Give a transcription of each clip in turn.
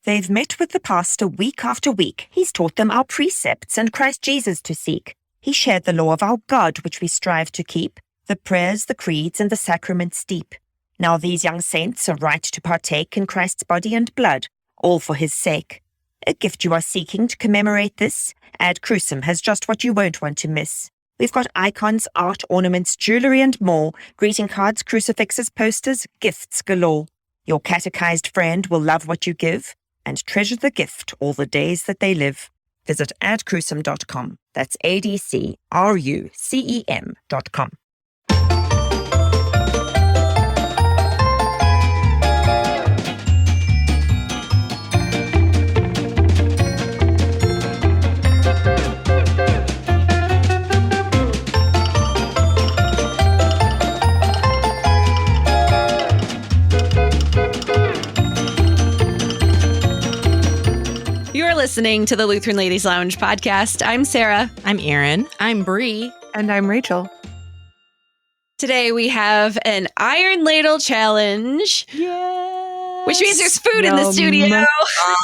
They've met with the pastor week after week. He's taught them our precepts and Christ Jesus to seek. He shared the law of our God, which we strive to keep, the prayers, the creeds, and the sacraments deep. Now these young saints are right to partake in Christ's body and blood, all for his sake. A gift you are seeking to commemorate this? Ad Crucem has just what you won't want to miss. We've got icons, art, ornaments, jewelry, and more, greeting cards, crucifixes, posters, gifts galore. Your catechized friend will love what you give and treasure the gift all the days that they live. Visit adcrucem.com. That's ADCRUCEM.com. You're listening to the Lutheran Ladies Lounge podcast. I'm Sarah. I'm Erin. I'm Bree. And I'm Rachel. Today we have an Iron Ladle challenge. Yes. Which means there's food in the studio.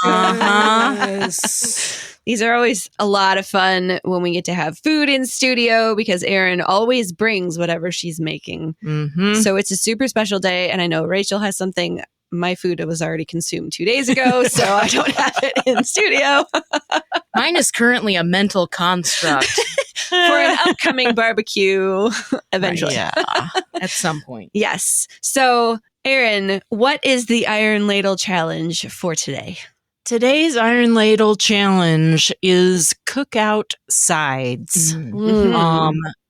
Yes. These are always a lot of fun when we get to have food in studio because Erin always brings whatever she's making. Mm-hmm. So it's a super special day. And I know Rachel has something. My food was already consumed 2 days ago, so I don't have it in studio. Mine is currently a mental construct. For an upcoming barbecue eventually. Yeah. At some point. Yes. So, Erin, what is the Iron Ladle challenge for today? Today's Iron Ladle challenge is Cookout sides.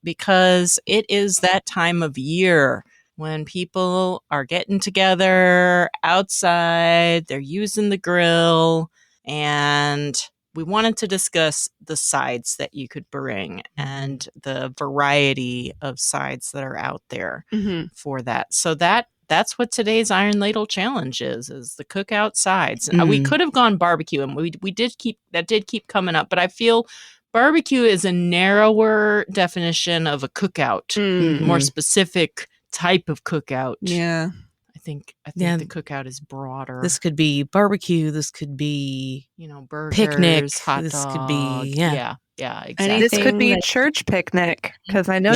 Because it is that time of year when people are getting together outside, they're using the grill, and we wanted to discuss the sides that you could bring and the variety of sides that are out there for that. So that's what today's Iron Ladle challenge is the Cookout sides. We could have gone barbecue, and we did keep coming up, but I feel barbecue is a narrower definition of a cookout, more specific type of cookout. Yeah. I think the cookout is broader. This could be barbecue. This could be, burgers, picnic. hot This dog. could be, Yeah, exactly. This could be church picnic, because I know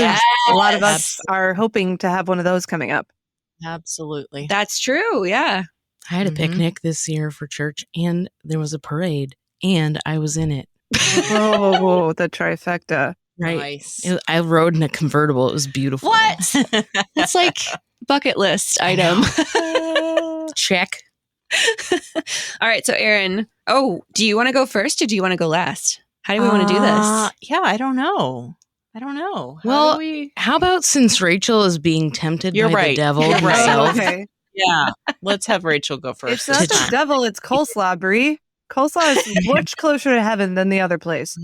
a lot of us are hoping to have one of those coming up. Absolutely. That's true. Yeah. I had a picnic this year for church, and there was a parade, and I was in it. Oh, the trifecta. Right. Nice. I rode in a convertible. It was beautiful. What? It's like bucket list item. Check. All right. So, Erin, do you want to go first or do you want to go last? How do we want to do this? Yeah, I don't know. How about since Rachel is being tempted You're by right. the devil You're right. himself? Okay. Yeah, let's have Rachel go first. It's not this the time. devil, it's coleslaw, Brie. Coleslaw is much closer to heaven than the other place.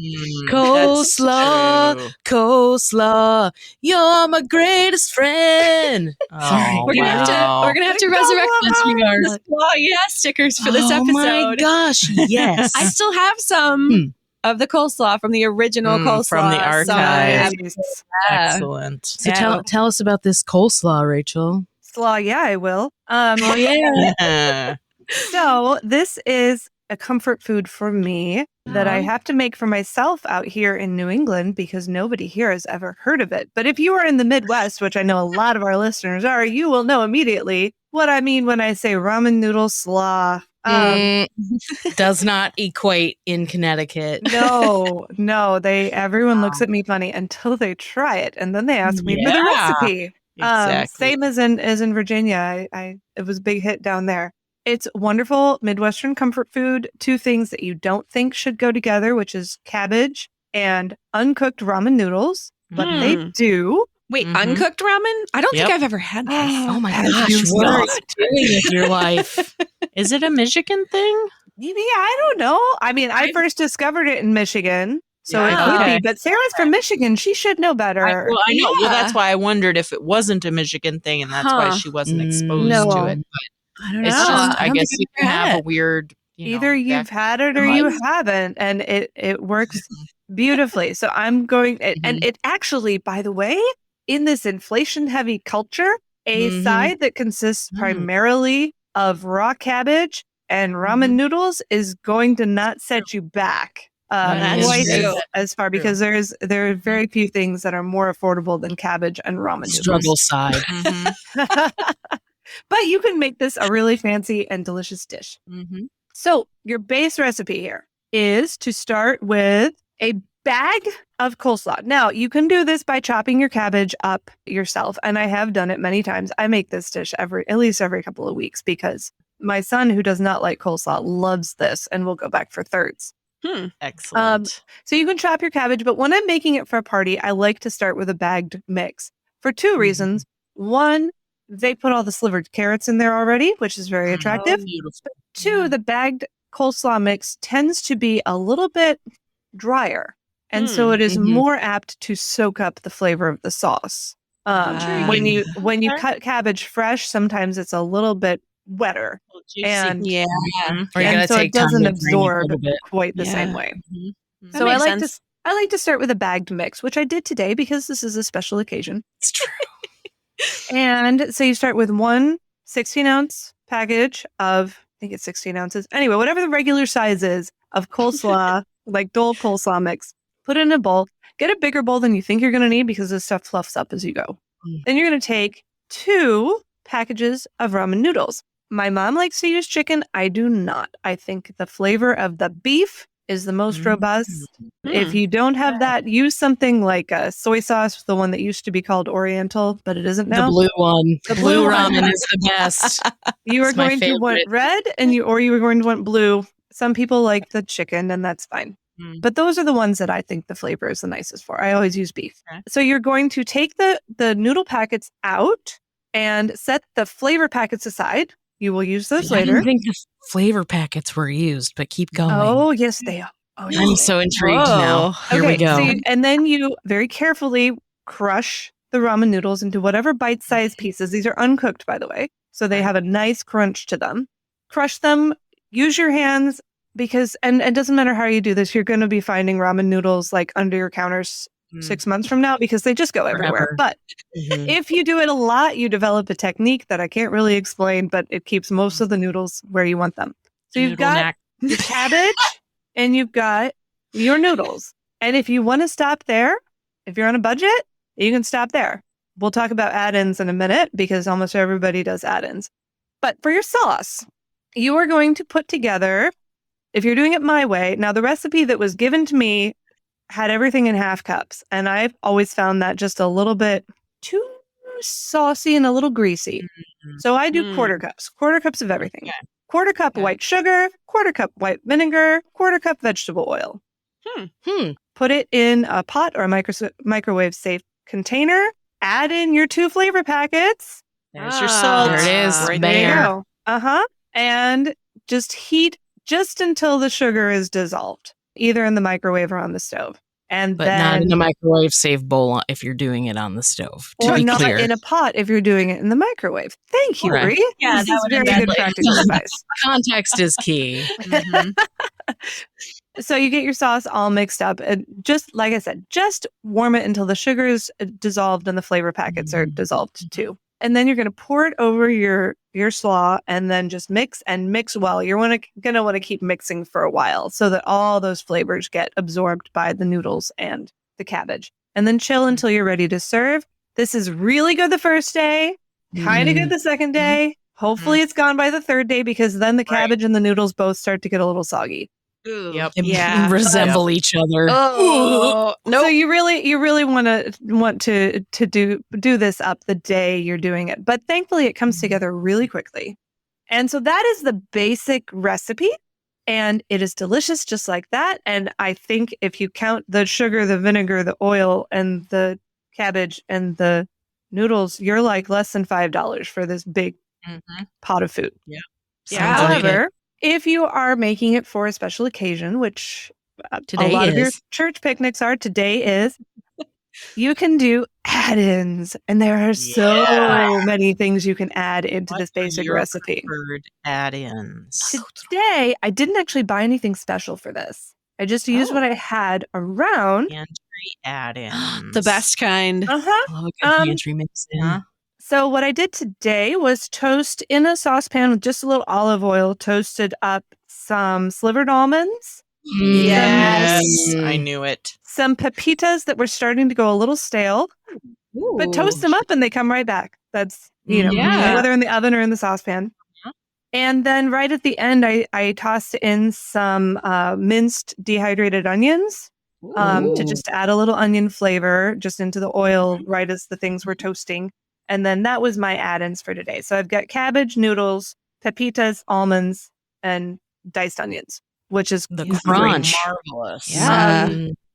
Coleslaw, That's true. coleslaw, you're my greatest friend. Oh, We're gonna have to resurrect this. Slaw, stickers for this episode. Oh my gosh, yes. I still have some of the coleslaw from the original coleslaw from the archive. Jesus. Excellent. So tell us about this coleslaw, Rachel. Slaw, yeah, I will. Oh yeah. So this is a comfort food for me that I have to make for myself out here in New England because nobody here has ever heard of it. But if you are in the Midwest, which I know a lot of our listeners are, you will know immediately what I mean when I say ramen noodle slaw. Does not equate in Connecticut. No, everyone looks at me funny until they try it, and then they ask me for the recipe. Exactly. Same as in Virginia. It was a big hit down there. It's wonderful Midwestern comfort food. Two things that you don't think should go together, which is cabbage and uncooked ramen noodles, but they do. Wait, uncooked ramen? I don't think I've ever had this. Oh my gosh, what are you doing with your life? Is it a Michigan thing? Yeah, I don't know. I mean, I first discovered it in Michigan, so it could be. But Sarah's from Michigan. She should know better. I know. Well, that's why I wondered if it wasn't a Michigan thing, and that's why she wasn't exposed to it. But I don't know. it's just, I guess think you can have a weird. Either you've had it or you haven't, and it works beautifully. So I'm going, and it actually, by the way, in this inflation-heavy culture, a side that consists primarily of raw cabbage And ramen noodles is going to not set you back That's quite true. as far because there are very few things that are more affordable than cabbage and ramen Struggle noodles. side. But you can make this a really fancy and delicious dish. So your base recipe here is to start with a bag of coleslaw. Now, you can do this by chopping your cabbage up yourself, and I have done it many times. I make this dish at least every couple of weeks because my son, who does not like coleslaw, loves this and will go back for thirds. Excellent. So you can chop your cabbage, but when I'm making it for a party, I like to start with a bagged mix for two reasons. One, they put all the slivered carrots in there already, which is very attractive. Beautiful. Two, the bagged coleslaw mix tends to be a little bit drier. And so it is more apt to soak up the flavor of the sauce. When you cut cabbage fresh, sometimes it's a little bit wetter. And so it doesn't absorb quite the same way. So I like to start with a bagged mix, which I did today because this is a special occasion. It's true. And so you start with one 16-ounce package of, I think it's 16 ounces. Anyway, whatever the regular size is of coleslaw, like Dole coleslaw mix, put it in a bowl. Get a bigger bowl than you think you're going to need because this stuff fluffs up as you go. Then you're going to take 2 packages of ramen noodles. My mom likes to use chicken. I do not. I think the flavor of the beef is the most robust. If you don't have that, use something like a soy sauce, the one that used to be called Oriental, but it isn't now. The blue one. The blue blue ramen is the best. You are It's my going to want favorite. red or you are going to want blue. Some people like the chicken, and that's fine. But those are the ones that I think the flavor is the nicest for. I always use beef. So you're going to take the noodle packets out and set the flavor packets aside. You will use those I later. didn't think the flavor packets were used, but keep going. Oh, yes, they are. Oh, yes, I'm they so intrigued now. Here we go. And then you very carefully crush the ramen noodles into whatever bite-sized pieces. These are uncooked, by the way, so they have a nice crunch to them. Crush them. Use your hands because, and it doesn't matter how you do this, you're going to be finding ramen noodles like under your counters 6 months from now because they just go everywhere. But if you do it a lot, you develop a technique that I can't really explain, but it keeps most of the noodles where you want them. So you've got your cabbage and you've got your noodles. And if you want to stop there, if you're on a budget, you can stop there. We'll talk about add-ins in a minute because almost everybody does add-ins. But for your sauce, you are going to put together, if you're doing it my way, now the recipe that was given to me had everything in half cups. And I've always found that just a little bit too saucy and a little greasy. So I do quarter cups of everything. Quarter cup white sugar, quarter cup white vinegar, quarter cup vegetable oil. Put it in a pot or a microwave safe container. Add in your 2 flavor packets. There's your salt. There it is. Right There you there. go. And just heat just until the sugar is dissolved, either in the microwave or on the stove. And But then, not in the microwave safe bowl if you're doing it on the stove. To or be not clear. in a pot if you're doing it in the microwave. Thank you, Right. Bree. Yeah, This that is would very have been good practical advice. Context is key. So you get your sauce all mixed up. And just like I said, just warm it until the sugar is dissolved and the flavor packets are dissolved too. And then you're going to pour it over your slaw and then just mix and mix well. You're going to want to keep mixing for a while so that all those flavors get absorbed by the noodles and the cabbage. And then chill until you're ready to serve. This is really good the first day, kind of good the second day. Hopefully it's gone by the third day because then the cabbage and the noodles both start to get a little soggy. Yep. Yeah. Resemble each other. Oh, no. So you really want to do this up the day you're doing it. But thankfully it comes together really quickly. And so that is the basic recipe. And it is delicious just like that. And I think if you count the sugar, the vinegar, the oil, and the cabbage and the noodles, you're like less than $5 for this big pot of food. Yeah. Sounds like However, if you are making it for a special occasion, which Today a lot of your is. church picnics are, today is, you can do add-ins. And there are so many things you can add into this basic recipe. Preferred add-ins. Today, I didn't actually buy anything special for this. I just used what I had around. Pantry add-ins. The best kind. I love a good pantry mix in. So what I did today was toast in a saucepan with just a little olive oil, toasted up some slivered almonds, Yes, Mm. I knew it. some pepitas that were starting to go a little stale, but toast them up and they come right back. That's, Yeah. whether in the oven or in the saucepan. Mhm. And then right at the end, I tossed in some minced dehydrated onions to Ooh. just add a little onion flavor just into the oil right as the things were toasting. And then that was my add-ins for today. So I've got cabbage, noodles, pepitas, almonds, and diced onions, which is The great. crunch. marvelous. Yeah.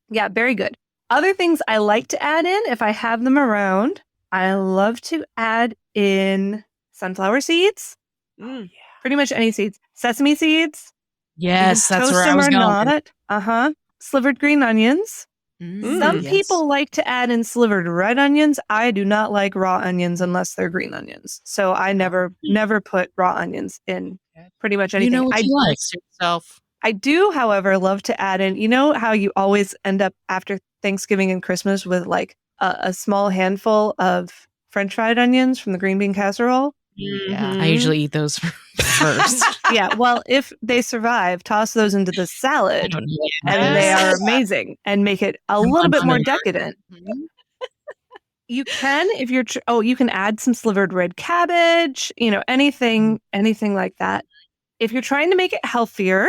Yeah, very good. Other things I like to add in, if I have them around, I love to add in sunflower seeds. Pretty much any seeds. Sesame seeds. Yes, You can that's toast where I them was or going. not. Slivered green onions. Some Yes. people like to add in slivered red onions. I do not like raw onions unless they're green onions. So I never put raw onions in pretty much anything. You know what you like. Nice to yourself. I do, however, love to add in, you know how you always end up after Thanksgiving and Christmas with like a small handful of French fried onions from the green bean casserole? Yeah. I usually eat those first. Yeah, well, if they survive, toss those into the I salad don't know. and they are Yes. amazing and make it a little bit more decadent. You can, if you're, you can add some slivered red cabbage, anything like that. If you're trying to make it healthier,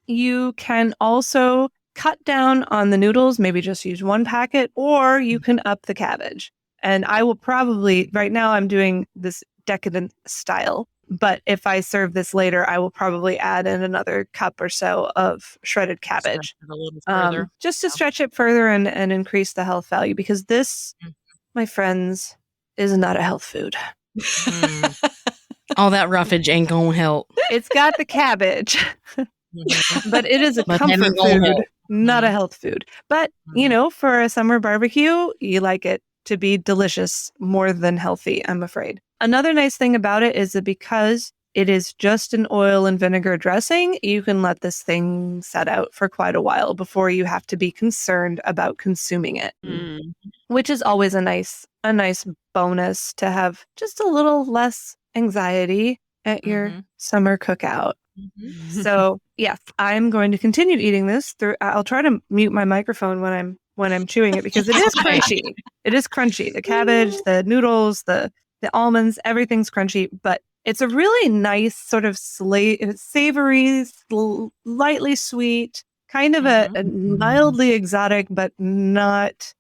you can also cut down on the noodles, maybe just use one packet, or you can up the cabbage. And I will probably, right now I'm doing this decadent style, but if I serve this later, I will probably add in another cup or so of shredded cabbage. A little further. Just to stretch it further and increase the health value, because this, my friends, is not a health food. All that roughage ain't gonna help. It's got the cabbage, but it is a But comfort that ain't gonna food, help. not a health food. But, for a summer barbecue, you like it to be delicious more than healthy, I'm afraid. Another nice thing about it is that because it is just an oil and vinegar dressing, you can let this thing set out for quite a while before you have to be concerned about consuming it, which is always a nice bonus to have just a little less anxiety at your summer cookout. So yes, I'm going to continue eating this. I'll try to mute my microphone when I'm chewing it because it is crunchy. It is crunchy. The cabbage, the noodles, the almonds, everything's crunchy, but it's a really nice sort of savory, lightly sweet, kind of a mildly exotic, but not.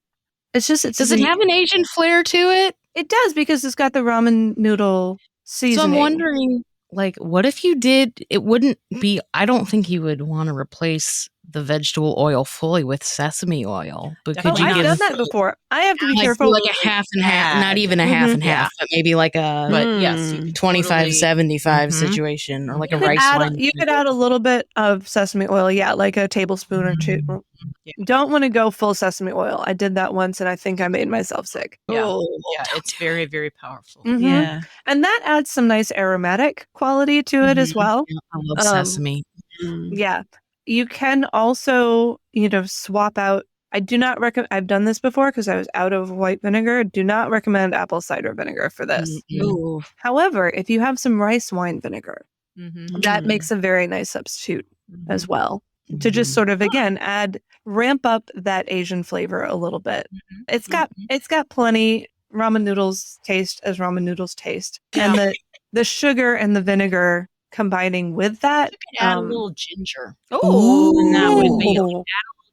It's just. Does it have an Asian flair to it? It does because it's got the ramen noodle seasoning. So I'm wondering, like, what if you did? It wouldn't be. I don't think you would want to replace the vegetable oil fully with sesame oil. But could you I've give done that before. I have to be careful. like a half and half, not even a half and half, but maybe like a But yes, you can 25-75 situation, or like a rice wine. You could add a little bit of sesame oil, like a tablespoon or two. Yeah. Don't want to go full sesame oil. I did that once, and I think I made myself sick. Yeah, it's very, very powerful. Yeah, and that adds some nice aromatic quality to it as well. Yeah, I love sesame. Yeah. You can also, swap out. I do not recommend, I've done this before because I was out of white vinegar. Do not recommend apple cider vinegar for this. However, if you have some rice wine vinegar, that makes a very nice substitute as well. To just sort of, again, ramp up that Asian flavor a little bit. It's got plenty. Ramen noodles taste as ramen noodles taste. And the sugar and the vinegar combining with that. Add a little ginger. And that would be add a little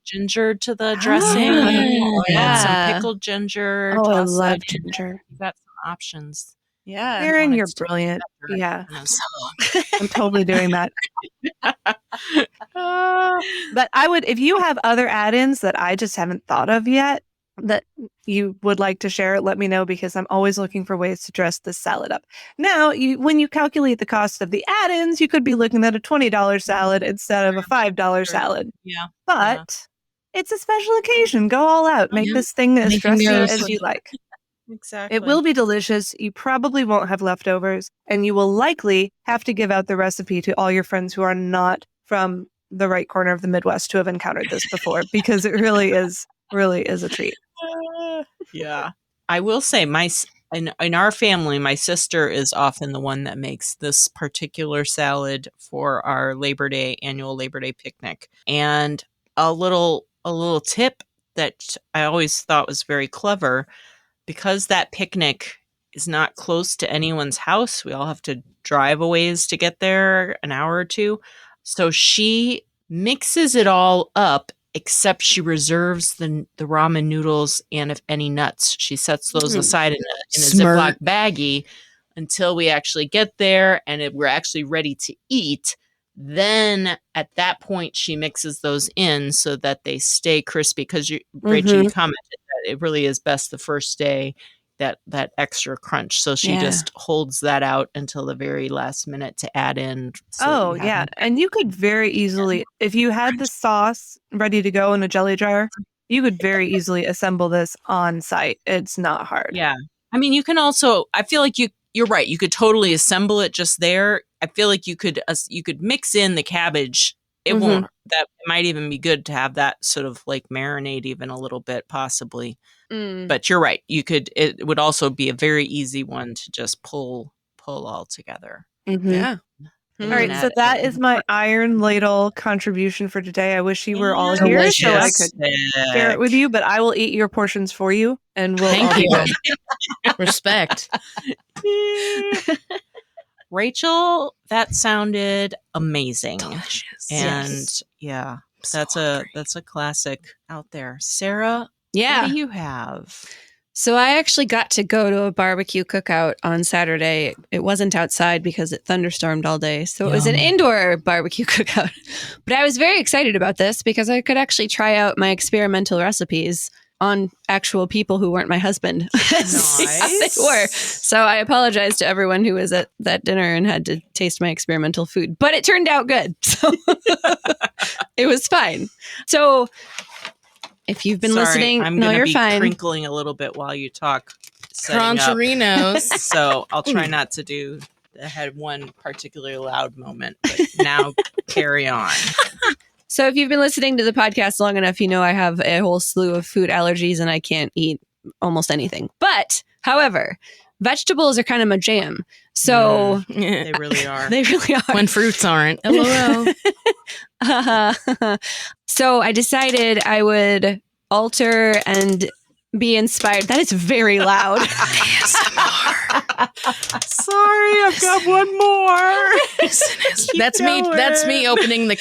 ginger to the dressing. Add some pickled ginger. Oh, I toss love that in. ginger. You've got some options. Yeah. Erin, you're it's too brilliant. better. Yeah, So, I'm totally doing that. But I would, if you have other add-ins that I just haven't thought of yet that you would like to share, let me know because I'm always looking for ways to dress this salad up. Now, when you calculate the cost of the add-ins, you could be looking at a $20 salad instead of a $5 salad. Yeah. But it's a special occasion. Go all out. Make this thing as dressy as you like. Exactly. It will be delicious. You probably won't have leftovers, and you will likely have to give out the recipe to all your friends who are not from the right corner of the Midwest to have encountered this before, because it really is a treat. Yeah. I will say in our family, my sister is often the one that makes this particular salad for our annual Labor Day picnic. And a little tip that I always thought was very clever, because that picnic is not close to anyone's house. We all have to drive a ways to get there, an hour or two. So she mixes it all up, except she reserves the ramen noodles and if any nuts. She sets those aside in a Ziploc baggie until we actually get there and we're actually ready to eat. Then at that point, she mixes those in so that they stay crispy. Because Rachel, you commented that it really is best the first day, that extra crunch. So she just holds that out until the very last minute to add in. So And you could very easily, if you had the sauce ready to go in a jelly jar, you could very easily assemble this on site. It's not hard. Yeah. I mean, you can also, I feel like you're right. You could totally assemble it just there. I feel like you could mix in the cabbage. It won't, that might even be good to have that sort of like marinate even a little bit possibly. But you're right. It would also be a very easy one to just pull all together. Yeah. All right, so that is my Iron Ladle contribution for today. I wish you were all here so I could share it with you, but I will eat your portions for you, and we'll Thank all be you. done. Respect. Rachel, that sounded amazing. Delicious. And that's a classic out there. Sarah, Yeah. what do you have? So I actually got to go to a barbecue cookout on Saturday. It wasn't outside because it thunderstormed all day. So it was an indoor barbecue cookout. But I was very excited about this because I could actually try out my experimental recipes on actual people who weren't my husband. See how they were. So I apologize to everyone who was at that dinner and had to taste my experimental food. But it turned out good. So it was fine. So if you've been listening, I'm going to be fine. crinkling a little bit while you talk. Cruncherinos. So I'll try not to do. I had one particularly loud moment, but now carry on. So if you've been listening to the podcast long enough, you know I have a whole slew of food allergies and I can't eat almost anything. But, however, vegetables are kind of my jam. So they really are. They really are. When fruits aren't. LOL. So I decided I would alter and be inspired. That is very loud. Sorry, I've got one more. That's me opening the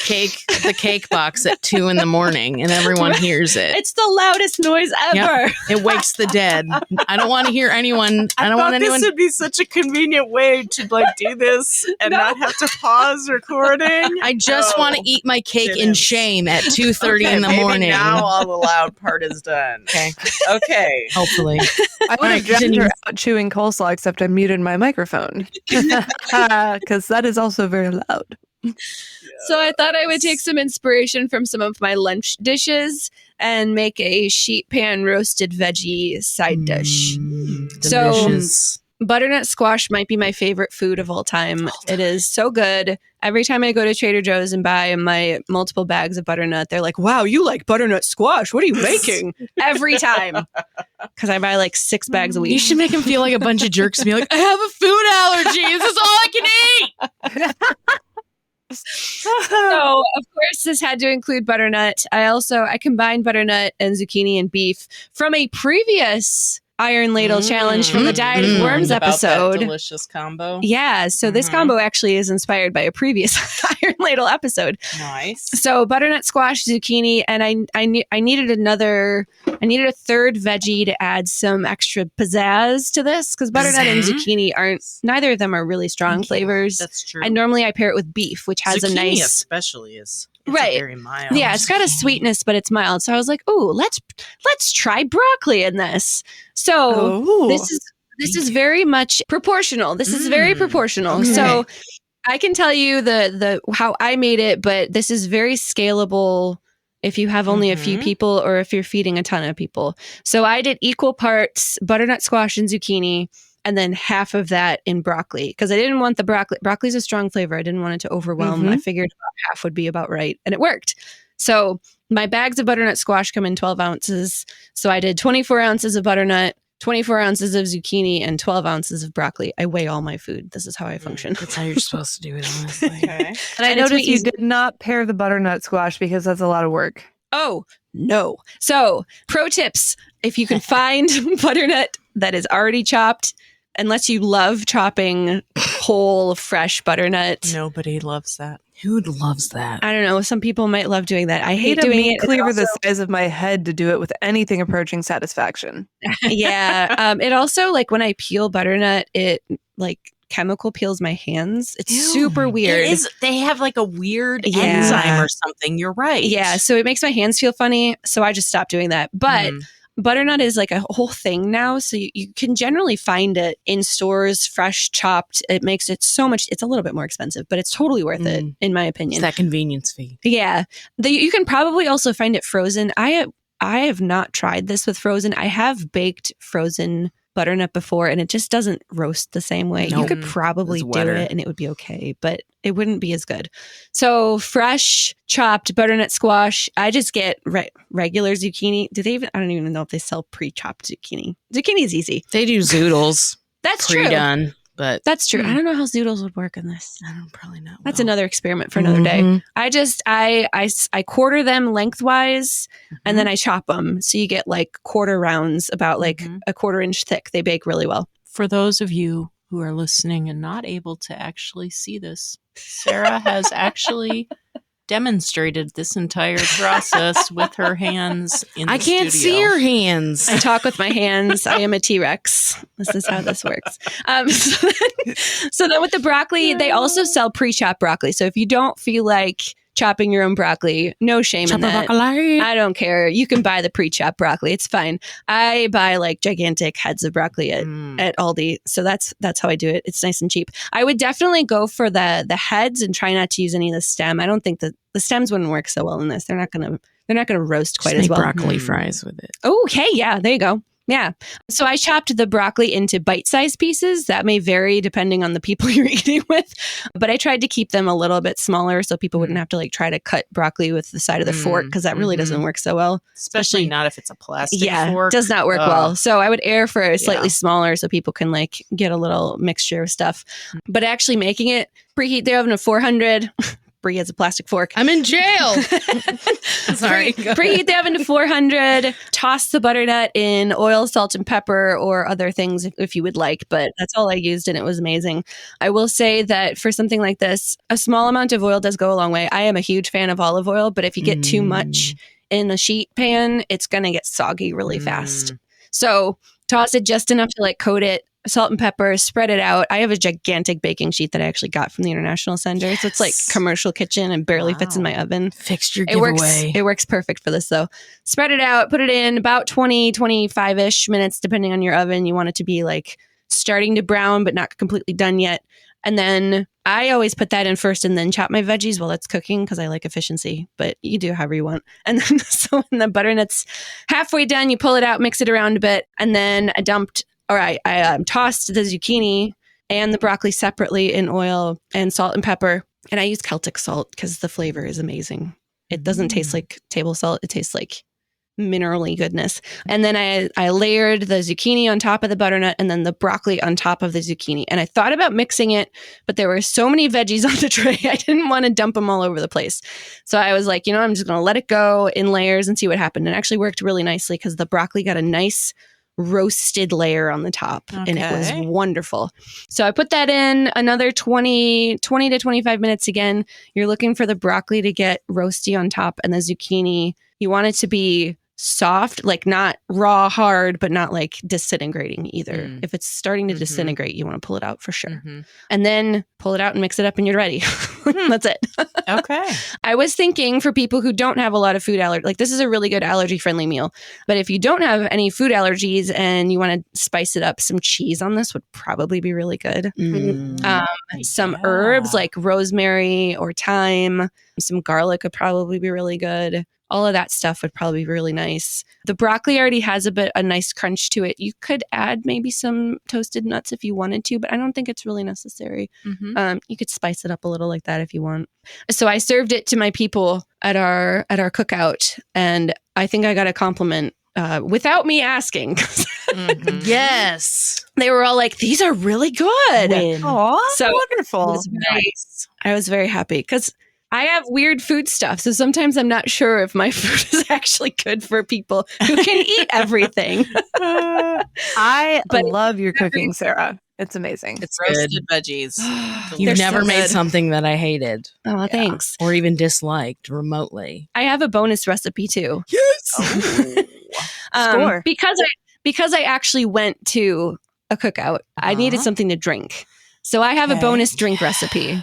cake box at 2 a.m. and everyone hears it. It's the loudest noise ever. Yep. It wakes the dead. I don't want to hear anyone. I don't want anyone. This would be such a convenient way to do this and not have to pause recording. I just want to eat my cake in shame at 2:30 in the morning. Now all the loud part is done. Okay. Hopefully. I would have drowned her out chewing coleslaw, except I muted my microphone because that is also very loud. So I thought I would take some inspiration from some of my lunch dishes and make a sheet pan roasted veggie side dish. Delicious. So butternut squash might be my favorite food of all time. It is so good. Every time I go to Trader Joe's and buy my multiple bags of butternut, they're like, wow, you like butternut squash. What are you making? Every time. Because I buy like 6 bags a week. You should make him feel like a bunch of jerks and be like, I have a food allergy. This is all I can eat. So, of course, this had to include butternut. I combined butternut and zucchini and beef from a previous Iron Ladle challenge from the Diet of Worms episode. That delicious combo. Yeah, so this combo actually is inspired by a previous Iron Ladle episode. Nice. So butternut squash, zucchini, and I needed a third veggie to add some extra pizzazz to this because butternut and zucchini neither of them are really strong flavors. That's true. And normally I pair it with beef, which has zucchini a nice, especially is right, very mild. Yeah, it's got a sweetness, but it's mild. So I was like, "Ooh, let's try broccoli in this." So this is very much proportional. This is very proportional. Okay. So I can tell you the how I made it, but this is very scalable if you have only a few people or if you're feeding a ton of people. So I did equal parts butternut squash and zucchini, and then half of that in broccoli because I didn't want the broccoli. Broccoli's a strong flavor. I didn't want it to overwhelm. I figured about half would be about right, and it worked. So my bags of butternut squash come in 12 ounces. So I did 24 ounces of butternut, 24 ounces of zucchini, and 12 ounces of broccoli. I weigh all my food. This is how I function. That's how you're supposed to do it, honestly. Okay. And I And it's noticed you easy. did not pair the butternut squash because that's a lot of work. Oh, no. So, pro tips. If you can find butternut that is already chopped, unless you love chopping whole, fresh butternut. Nobody loves that. Who loves that? I don't know. Some people might love doing that. I hate Need a doing meat it. cleaver It the size of my head to do it with anything approaching satisfaction. yeah. It also, like, when I peel butternut, it, like, chemical peels my hands. It's Ew. super weird. It is. They have like a weird Yeah. enzyme or something. You're right. Yeah. So it makes my hands feel funny. So I just stopped doing that. But butternut is like a whole thing now. So you can generally find it in stores, fresh chopped. It makes it so much, it's a little bit more expensive, but it's totally worth it, in my It's opinion. that convenience fee. Yeah. You can probably also find it frozen. I have not tried this with frozen. I have baked frozen butternut before, and it just doesn't roast the same way. You Nope. could probably It's do wetter. it and it would be okay, but it wouldn't be as good. So fresh chopped butternut squash. I just get regular zucchini. Do they even? I don't even know if they sell pre-chopped zucchini. Zucchini is easy. They do zoodles That's true. pre-done, but That's true. I don't know how zoodles would work in this. I don't probably know. That's another experiment for another day. Mhm. I just I quarter them lengthwise and then I chop them, so you get like quarter rounds, about like a quarter inch thick. They bake really well. For those of you who are listening and not able to actually see this, Sarah has actually demonstrated this entire process with her hands in the I can't studio. see your hands. I talk with my hands. I am a T-Rex. This is how this works. So then with the broccoli, they also sell pre-chopped broccoli. So if you don't feel like chopping your own broccoli, no shame in that. broccoli. I don't care. You can buy the pre-chopped broccoli. It's fine. I buy like gigantic heads of broccoli at Aldi. So that's how I do it. It's nice and cheap. I would definitely go for the heads and try not to use any of the stem. I don't think that the stems wouldn't work so well in this. They're not gonna roast quite Just as make well. broccoli fries with it. Oh, okay. Yeah, there you go. Yeah. So I chopped the broccoli into bite-sized pieces. That may vary depending on the people you're eating with, but I tried to keep them a little bit smaller so people wouldn't have to like try to cut broccoli with the side of the fork, because that really doesn't work so well. Especially not if it's a plastic Yeah, fork. does not work well. So I would air for it slightly Yeah. smaller so people can like get a little mixture of stuff. But actually making it, preheat the oven to 400. Brie has a plastic fork. I'm in jail. Sorry. Preheat the oven to 400. Toss the butternut in oil, salt, and pepper, or other things if you would like. But that's all I used, and it was amazing. I will say that for something like this, a small amount of oil does go a long way. I am a huge fan of olive oil, but if you get too much in a sheet pan, it's going to get soggy really fast. So toss it just enough to like coat it. Salt and pepper, spread it out. I have a gigantic baking sheet that I actually got from the International Center. So it's like commercial kitchen and barely fits in my oven. Fixed your It giveaway. works perfect for this though. Spread it out, put it in about 20, 25-ish minutes, depending on your oven. You want it to be like starting to brown, but not completely done yet. And then I always put that in first and then chop my veggies while it's cooking because I like efficiency, but you do however you want. And then so when the butternut's halfway done, you pull it out, mix it around a bit. And then I tossed the zucchini and the broccoli separately in oil and salt and pepper. And I use Celtic salt because the flavor is amazing. It doesn't taste like table salt. It tastes like minerally goodness. And then I layered the zucchini on top of the butternut and then the broccoli on top of the zucchini. And I thought about mixing it, but there were so many veggies on the tray. I didn't want to dump them all over the place. So I was like, I'm just going to let it go in layers and see what happened. And it actually worked really nicely because the broccoli got a nice roasted layer on the top and it was wonderful. So I put that in another 20 to 25 minutes again. You're looking for the broccoli to get roasty on top and the zucchini, you want it to be soft, like not raw hard, but not like disintegrating either. If it's starting to disintegrate, you want to pull it out for sure. And then pull it out and mix it up and you're ready. That's it. Okay. I was thinking for people who don't have a lot of food allergy, like this is a really good allergy friendly meal. But if you don't have any food allergies and you want to spice it up, some cheese on this would probably be really good. Some herbs like rosemary or thyme, some garlic would probably be really good. All of that stuff would probably be really nice. The broccoli already has a nice crunch to it. You could add maybe some toasted nuts if you wanted to, but I don't think it's really necessary. You could spice it up a little like that if you want. So I served it to my people at our cookout, and I think I got a compliment without me asking. Mhm. Yes. They were all like, these are really good. Oh, So- wonderful. I was very happy because I have weird food stuff. So sometimes I'm not sure if my food is actually good for people who can eat everything. I But- love your cooking, Sarah. It's amazing. It's roasted veggies. You've They're never so made good. something that I hated Oh, thanks. or even disliked remotely. I have a bonus recipe too. Yes. Score. Because I actually went to a cookout. I needed Uh-huh. something to drink. So I have a Okay. bonus drink recipe.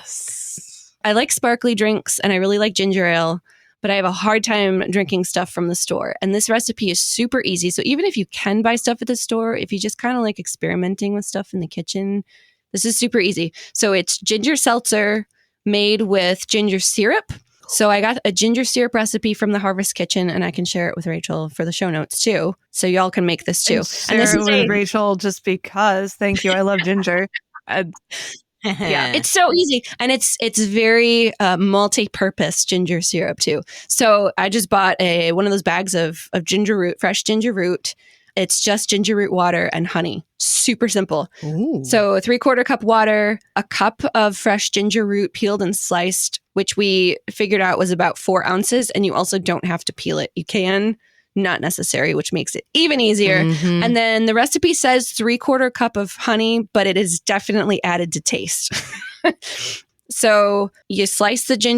I like sparkly drinks and I really like ginger ale, but I have a hard time drinking stuff from the store. And this recipe is super easy. So even if you can buy stuff at the store, if you just kind of like experimenting with stuff in the kitchen, this is super easy. So it's ginger seltzer made with ginger syrup. So I got a ginger syrup recipe from the Harvest Kitchen, and I can share it with Rachel for the show notes too. So y'all can make this too. And this share is it with a- Rachel just because. Thank you. I love ginger. Yeah, it's so easy, and it's very multi-purpose ginger syrup too. So I just bought one of those bags of ginger root, fresh ginger root. It's just ginger root water and honey. Super simple. Ooh. So a 3/4 cup water, a cup of fresh ginger root peeled and sliced, which we figured out was about 4 ounces. And you also don't have to peel it. You can, not necessary, which makes it even easier. Mhm. And then the recipe says 3/4 cup of honey, but it is definitely added to taste. So you slice and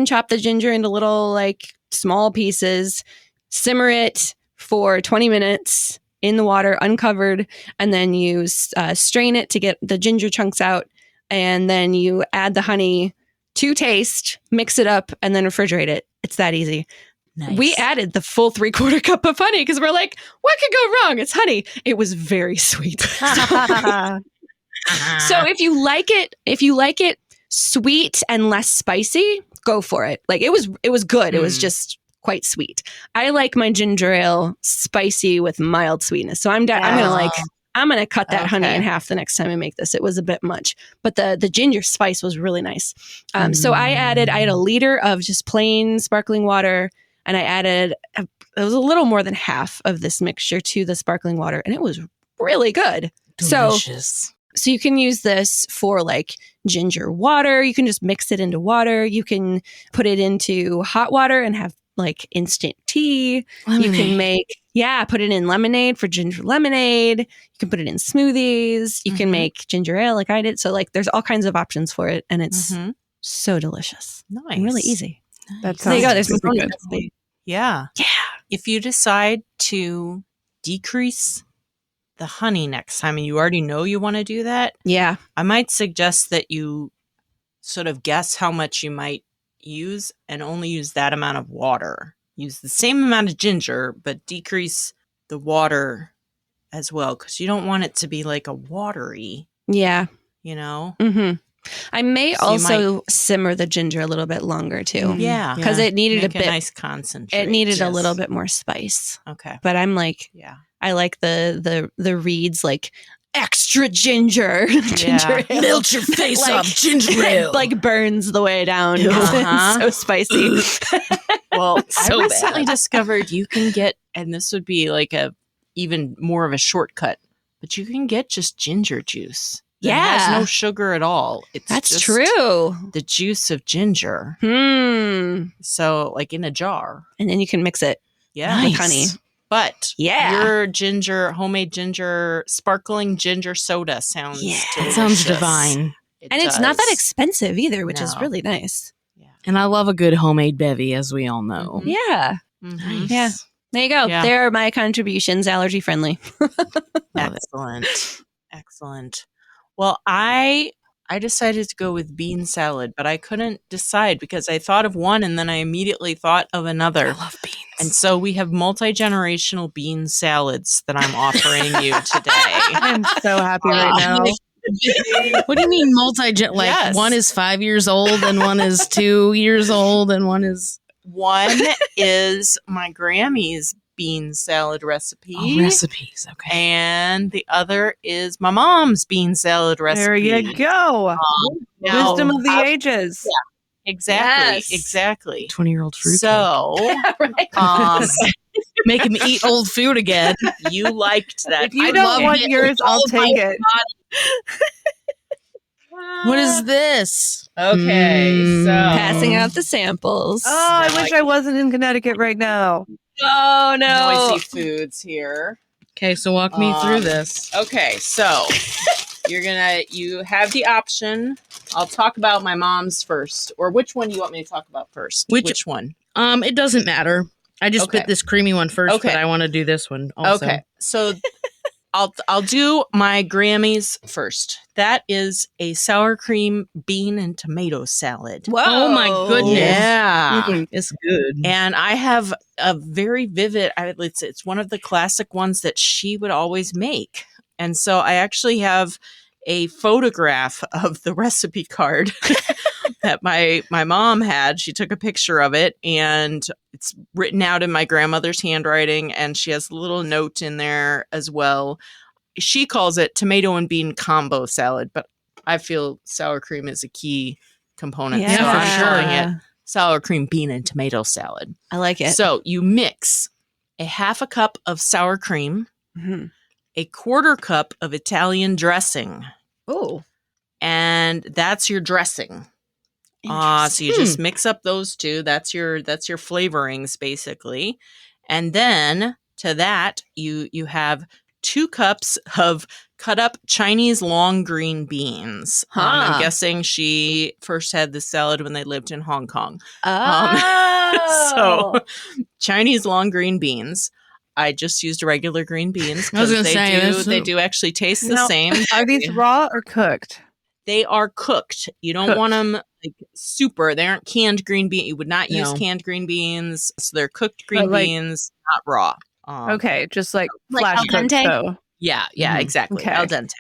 chop the ginger into little like small pieces, simmer it for 20 minutes in the water uncovered, and then you strain it to get the ginger chunks out. And then you add the honey to taste, mix it up, and then refrigerate it. It's that easy. Nice. We added the full 3/4 cup of honey because we're like, what could go wrong? It's honey. It was very sweet. So if you like it sweet and less spicy, go for it. Like it was good. It was just quite sweet. I like my ginger ale spicy with mild sweetness. So I'm gonna cut that honey in half the next time I make this. It was a bit much, but the ginger spice was really nice. So I had a liter of just plain sparkling water, and I added it was a little more than half of this mixture to the sparkling water, and it was really good. Delicious. So you can use this for like ginger water. You can just mix it into water. You can put it into hot water and have like instant tea. You can put it in lemonade for ginger lemonade. You can put it in smoothies. You can make ginger ale like I did. So like there's all kinds of options for it, and it's so delicious. Nice. And really easy. That So there you go. sounds There's my super bonus good. recipe. Yeah. Yeah. If you decide to decrease the honey next time and you already know you want to do that, Yeah. I might suggest that you sort of guess how much you might use and only use that amount of water. Use the same amount of ginger, but decrease the water as well, because you don't want it to be like a watery, Yeah. you know? Mm-hmm. I may So you also simmer the ginger a little bit longer too, Yeah. because it needed Make a bit. nice concentrate. It needed a yes. little bit more spice. Okay. But I'm like, Yeah. I like the Reed's like extra ginger, ginger ale. Melt your face Like- up, ginger ale. like burns the way down. 'cause Uh-huh. It's so spicy. Well, So I recently bad. discovered you can get, and this would be like a even more of a shortcut, but you can get just ginger juice. That has Yeah. no sugar at all. It's That's just true. the juice of ginger. Hmm. So, like in a jar. And then you can mix it. Yeah. With honey. But Yeah. your homemade ginger, sparkling ginger soda sounds Yeah. That sounds delicious. divine. It And it's not that does. expensive either, which is No. really nice. Yeah. And I love a good homemade bevy, as we all know. Mhm. Yeah. Mhm. Yeah. There you go. Yeah. There are my contributions, allergy friendly. Excellent. Excellent. Well, I decided to go with bean salad, but I couldn't decide because I thought of one and then I immediately thought of another. I love beans. And so we have multi-generational bean salads that I'm offering you today. I'm so happy right now. What do you mean multi-gen? Like Yes. one is 5 years old and one is 2 years old and one is One is my Grammy's bean salad recipe. recipes. Okay. And the other is my mom's bean salad recipe. There you go. Now, Wisdom of the ages. Exactly. Yes. Exactly. 20-year-old fruit. So, Right. make him eat old food again. You liked that. If you I don't love want it. yours, I'll Oh my take it. What is this? Okay, so Passing out the samples. Oh, I Now wish I I wasn't in Connecticut right now. Oh, no. noisy foods here. Okay, so walk me through this. Okay, so you have the option. I'll talk about my mom's first. Or which one do you want me to talk about first? Which one? It doesn't matter. I just Okay. put this creamy one first, Okay. but I want to do this one also. Okay, so I'll do my Grammys first. That is a sour cream bean and tomato salad. Whoa. Oh my goodness. Yeah. It's good. And I have a very vivid, it's one of the classic ones that she would always make. And so I actually have a photograph of the recipe card that my mom had. She took a picture of it, and it's written out in my grandmother's handwriting, and she has a little note in there as well. She calls it tomato and bean combo salad, but I feel sour cream is a key component. Yeah, so for I'm calling sure. it sour cream bean and tomato salad. I like it. So you mix a half a cup of sour cream, Mhm. a quarter cup of Italian dressing, Oh. and that's your dressing. So you just mix up those two. That's your flavorings basically. And then to that you have 2 cups of cut up Chinese long green beans. I'm guessing she first had this salad when they lived in Hong Kong. Oh. So Chinese long green beans. I just used regular green beans I was because gonna say, they do actually taste the Now, same. Are these raw or cooked? They are cooked. You don't Cooked. want them like super. They aren't canned green beans. You would not use No. canned green beans. So they're cooked green But, like- beans, not raw. Okay, just like Like flash al cooked dente? though. Yeah, Mhm. exactly. Okay. Al dente.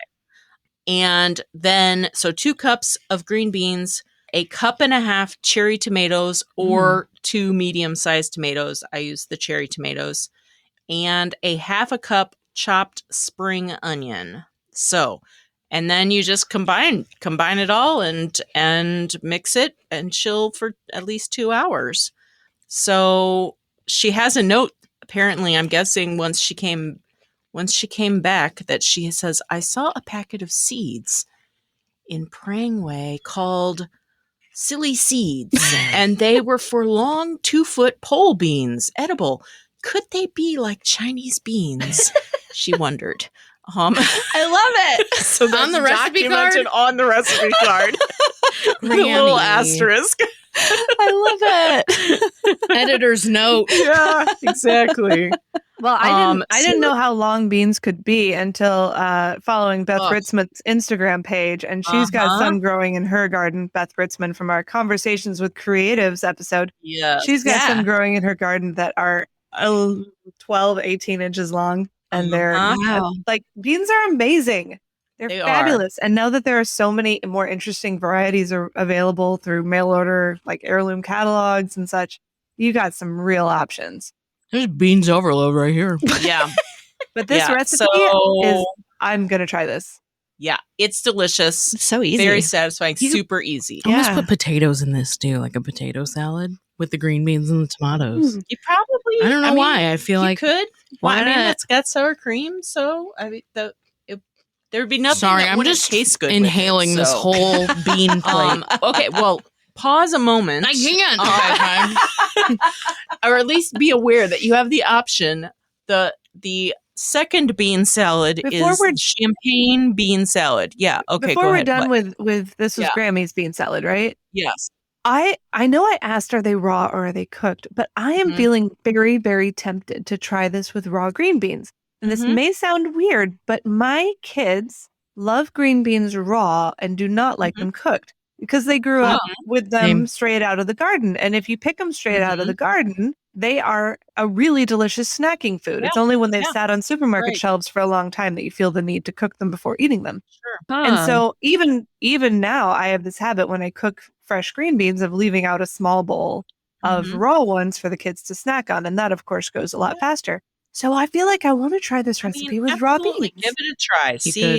And then, so 2 cups of green beans, a cup and a half cherry tomatoes or 2 medium-sized tomatoes. I use the cherry tomatoes. And a half a cup chopped spring onion. So, and then you just combine it all and mix it and chill for at least 2 hours. So she has a note, apparently, I'm guessing once she came back, that she says, I saw a packet of seeds in Prang Way called silly seeds, and they were for long 2-foot pole beans, edible. Could they be like Chinese beans? She wondered. I love it. So On the that's recipe documented card? on the recipe card. With a little Grammy. asterisk. I love it. Editor's note. Yeah, exactly. Well, I didn't so- know how long beans could be until following Beth Ugh. Ritzman's Instagram page, and she's got Uh-huh. some growing in her garden. Beth Ritzman from our Conversations with Creatives episode. Yeah. She's got Yeah. some growing in her garden that are 12, 18 inches long, and they're Wow. like beans are amazing. They're They fabulous. And now that there are so many more interesting varieties are available through mail order, like heirloom catalogs and such, you got some real options. There's beans overload right here. Yeah. But this Yeah, recipe is, I'm going to try this. Yeah, it's delicious. It's so easy. Very satisfying. You- Super easy. I almost Yeah. put potatoes in this too, like a potato salad with the green beans and the tomatoes. You probably. I don't know mean, why. I feel you like could. why Well, I mean, not? it's got sour cream, so I mean, there would be nothing. Sorry, that I'm wouldn't just taste good. with inhaling it, this so. whole bean plate. Okay, well, pause a moment. I can't. Or at least be aware that you have the option. The second bean salad Before is we're- champagne bean salad. Yeah. Okay. Before go we're ahead. done What? with this was Yeah. Grammy's bean salad, right? Yes. I know I asked, are they raw or are they cooked? But I am Mhm. feeling very, very tempted to try this with raw green beans. And this Mhm. may sound weird, but my kids love green beans raw and do not like Mhm. them cooked because they grew up with them Same. straight out of the garden. And if you pick them straight out of Mhm. the garden, they are a really delicious snacking food. It's Yeah. only when they've Yeah. sat on supermarket Right. shelves for a long time that you feel the need to cook them before eating them. Sure. And so even now I have this habit when I cook fresh green beans of leaving out a small bowl of Mhm. raw ones for the kids to snack on. And that of course goes a lot faster. So I feel like I want to try this I recipe mean, with raw absolutely. beans. Give it a try.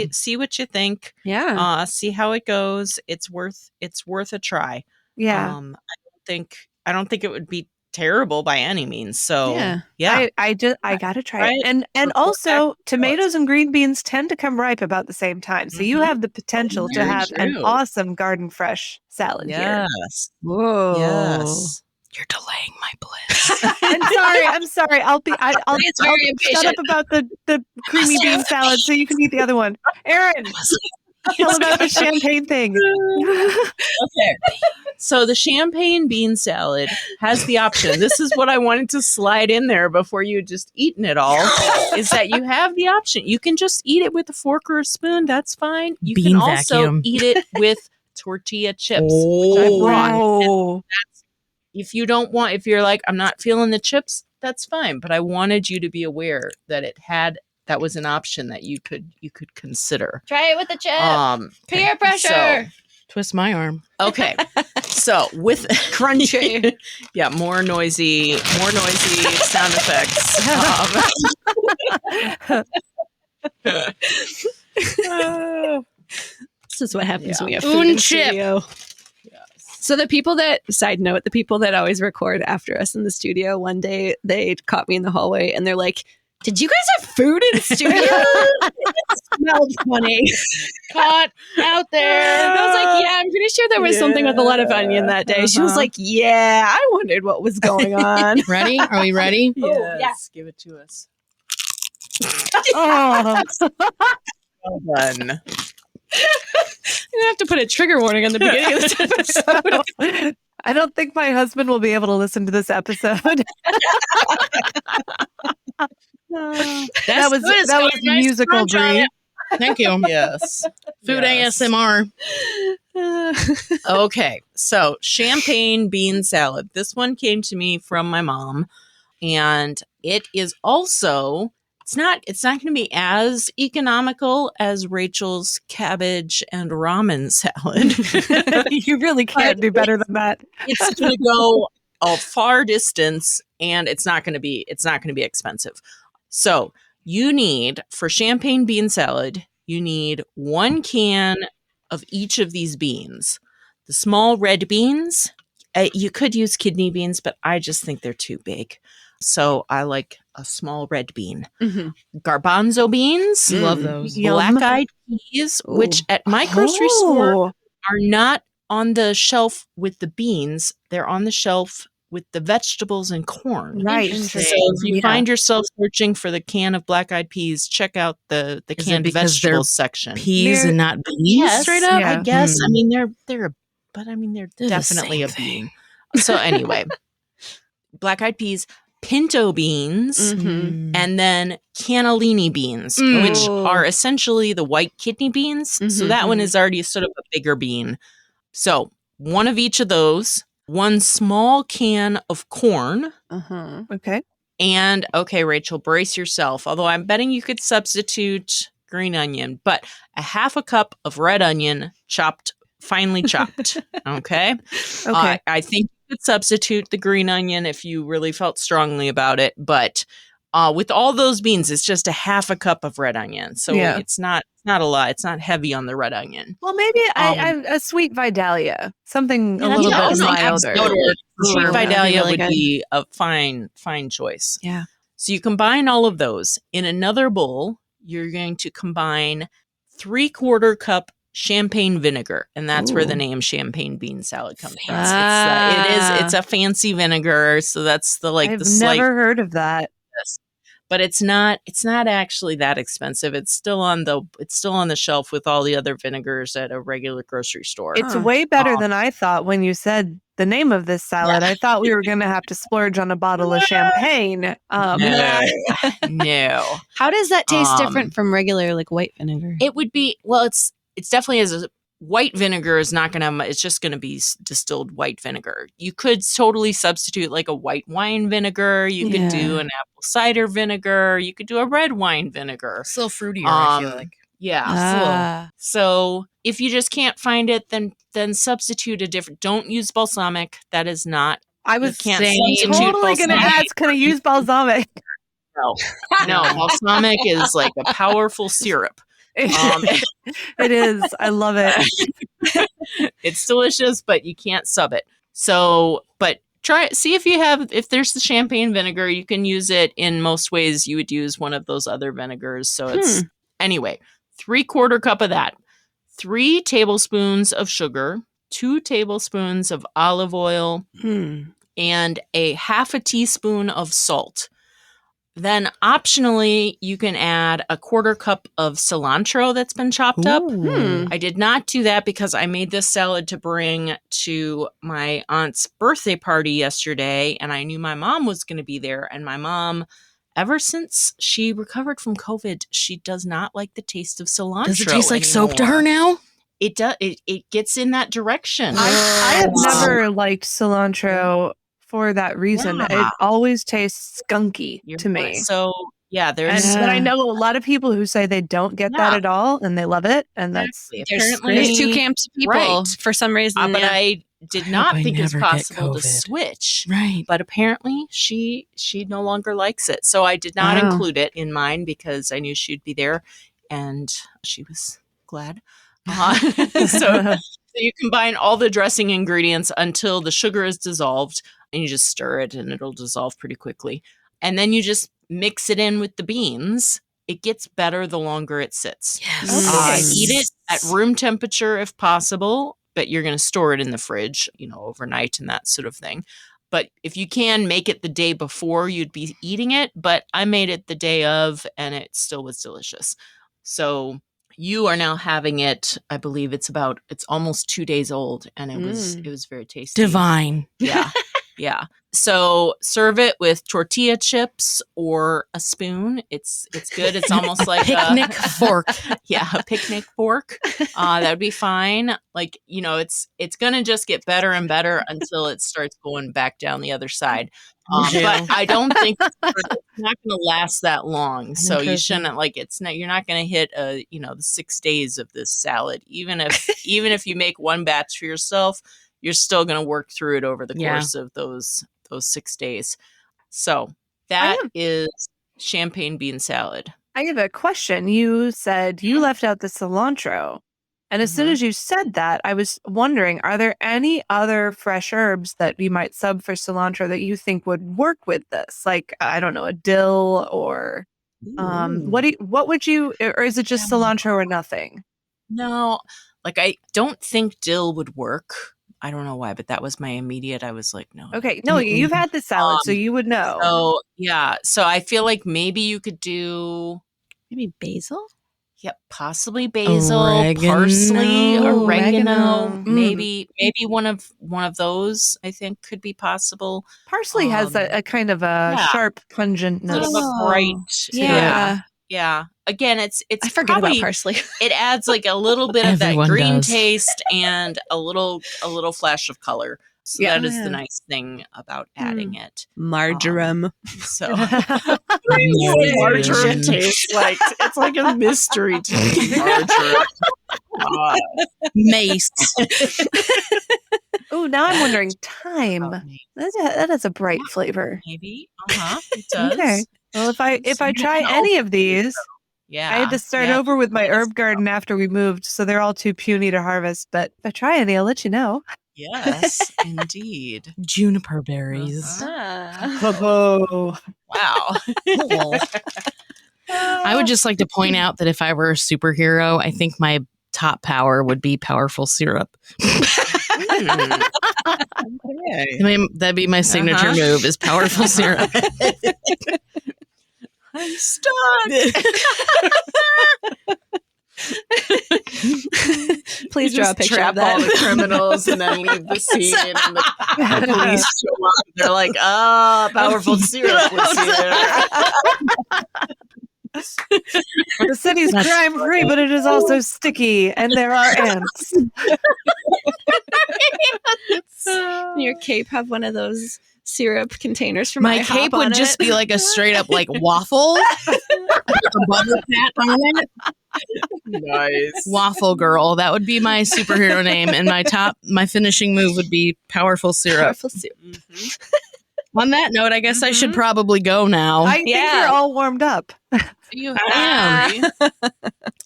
You See what you think. Yeah. See how it goes. It's worth a try. Yeah. I don't think it would be terrible by any means. So yeah. I gotta try it. Right? And also tomatoes and green beans tend to come ripe about the same time. So you have the potential to Very have an true. awesome garden fresh salad here. Yes. Whoa. Yes. You're delaying my bliss. I'm sorry. I'll shut up about the creamy bean salad so you can eat the other one. Erin, tell about the champagne thing. Okay. So the champagne bean salad has the option. This is what I wanted to slide in there before you just eaten it all, is that you have the option. You can just eat it with a fork or a spoon. That's fine. You Bean can also vacuum. eat it with tortilla chips, which I brought. Oh. If you don't want, if you're like, I'm not feeling the chips, that's fine. But I wanted you to be aware that that was an option that you could consider. Try it with the chip. Peer pressure. Twist my arm. Okay. So with Crunchy. yeah, more noisy sound effects. This is what happens when we have Un food in chip. studio. So the people that always record after us in the studio, one day they caught me in the hallway and they're like, "Did you guys have food in studio?" It smelled funny. Caught out there. And I was like, "Yeah, I'm pretty sure there was something with a lot of onion that day." She was like, "Yeah, I wondered what was going on." Ready? Are we ready? Yes, give it to us. Oh. Well done. You have to put a trigger warning on the beginning of this episode. I don't think my husband will be able to listen to this episode. That was musical, Brie. Thank you. Yes. Food Yes. ASMR. Okay, so champagne bean salad. This one came to me from my mom, and it is also it's not going to be as economical as Rachel's cabbage and ramen salad. You really can't do better than that. It's going to go a far distance, and it's not going to be expensive. So you need, for champagne bean salad, you need 1 can of each of these beans. The small red beans, you could use kidney beans, but I just think they're too big. So I like a small red bean. Mm-hmm. Garbanzo beans. Love those. Black-eyed peas, which at my grocery store are not on the shelf with the beans. They're on the shelf with the vegetables and corn. Right. So if you find yourself searching for the can of black-eyed peas, check out the canned vegetables section. Peas and not beans, Yes, straight up. I guess. I mean, they're They're the definitely same a bean. So anyway, black-eyed peas, pinto beans, Mm-hmm. and then cannellini beans, which are essentially the white kidney beans. So that one is already sort of a bigger bean. So 1 of each of those, 1 small can of corn. Okay. And okay, Rachel, brace yourself. Although I'm betting you could substitute green onion, but a 1/2 cup of red onion finely chopped. Okay. Okay. I think you could substitute the green onion if you really felt strongly about it, but with all those beans, it's just a 1/2 cup of red onion. So it's not a lot. It's not heavy on the red onion. Well, maybe a sweet Vidalia, something a little bit milder. Sweet Vidalia really would good. be a fine choice. Yeah. So you combine all of those in another bowl. You're going to combine 3/4 cup champagne vinegar, and that's where the name champagne bean salad comes from. It's a fancy vinegar, so that's I've the slight. never heard of that. But it's not actually that expensive. It's still on the shelf with all the other vinegars at a regular grocery store. It's way better than I thought when you said the name of this salad. I thought we were going to have to splurge on a bottle of champagne. No. How does that taste different from regular white vinegar? It would be, it's definitely as a white vinegar is not going to, it's just going to be distilled white vinegar. You could totally substitute like a white wine vinegar. You could do an apple cider vinegar. You could do a red wine vinegar. Still fruitier, I feel like. Yeah. So if you just can't find it, then substitute a different, don't use balsamic. That is not, I was substitute totally going to ask, can I use balsamic? No, balsamic is like a powerful syrup. It is. I love it. It's delicious, but you can't sub it. So, but try it. See if there's the champagne vinegar, you can use it in most ways. You would use one of those other vinegars. So it's anyway, 3/4 cup of that, 3 tablespoons of sugar, 2 tablespoons of olive oil, and a half a teaspoon of salt. Then optionally, you can add a 1/4 cup of cilantro that's been chopped up. I did not do that because I made this salad to bring to my aunt's birthday party yesterday, and I knew my mom was going to be there. And my mom, ever since she recovered from COVID, she does not like the taste of cilantro. Does it taste like anymore. soap to her now? It does. It gets in that direction. I have never liked cilantro for that reason. Yeah. It always tastes skunky You're to me. right. So yeah, And there's but I know a lot of people who say they don't get that at all and they love it. And that's apparently There's 2 camps of people right. for some reason. But I did not I think it's never get possible to COVID. switch. Right. But apparently she no longer likes it. So I did not Wow. include it in mine because I knew she'd be there and she was glad. So you combine all the dressing ingredients until the sugar is dissolved and you just stir it and it'll dissolve pretty quickly. And then you just mix it in with the beans. It gets better the longer it sits. Yes. Eat it at room temperature if possible, but you're going to store it in the fridge, overnight and that sort of thing. But if you can, make it the day before you'd be eating it. But I made it the day of and it still was delicious. So you are now having it, I believe it's almost 2 days old and it was very tasty. Divine. Yeah. Yeah. So serve it with tortilla chips or a spoon. It's good. It's almost like Picnic fork. Yeah, a picnic fork. That would be fine. Like, it's going to just get better and better until it starts going back down the other side. But I don't think it's not going to last that long. So you shouldn't you're not going to hit the 6 days of this salad. Even if you make one batch for yourself, you're still going to work through it over the course of those 6 days. So that is champagne bean salad. I have a question. You said you left out the cilantro. And as soon as you said that, I was wondering, are there any other fresh herbs that you might sub for cilantro that you think would work with this? Like, I don't know, a dill or what would you, or is it just cilantro or nothing? No, I don't think dill would work. I don't know why, but that was my immediate. I was like, no. Okay. No, you've had the salad, so you would know. So, yeah. So I feel like maybe you could do Maybe basil? Yep, possibly basil, Oregano. parsley, oregano. Oregano. Maybe one of those I think could be possible. Parsley has a kind of a sharp, pungent Sort nose. of a bright. Yeah. Yeah. Again, it's I forget probably, about parsley. It adds like a little bit of that Everyone green does. taste and a little flash of color. So that is the nice thing about adding it. Marjoram. So marjoram tastes like it's like a mystery to me. Marjoram. Mace. Oh, now I'm wondering thyme. That has a bright flavor. Maybe. It does. Okay. Well, if I try any of these, Yeah. I had to start over with my herb garden after we moved, so they're all too puny to harvest. But if I try any, I'll let you know. Yes, indeed. Juniper berries. Oh, Wow. I would just like to point out that if I were a superhero, I think my top power would be powerful syrup. Okay. That'd be my signature move is powerful syrup. I'm stuck. Please draw a picture trap of that. all the criminals and then leave the scene and the police show up. They're like, powerful syrup was here. the city's crime-free, but it is also sticky, and there are ants. Your cape have one of those syrup containers for My cape would just be like a straight up like waffle. With a butter pat on it. Nice. Waffle girl. That would be my superhero name. And my finishing move would be powerful syrup. Powerful syrup. On that note, I guess I should Mhm. probably go now. I think Yeah. you're all warmed up. You I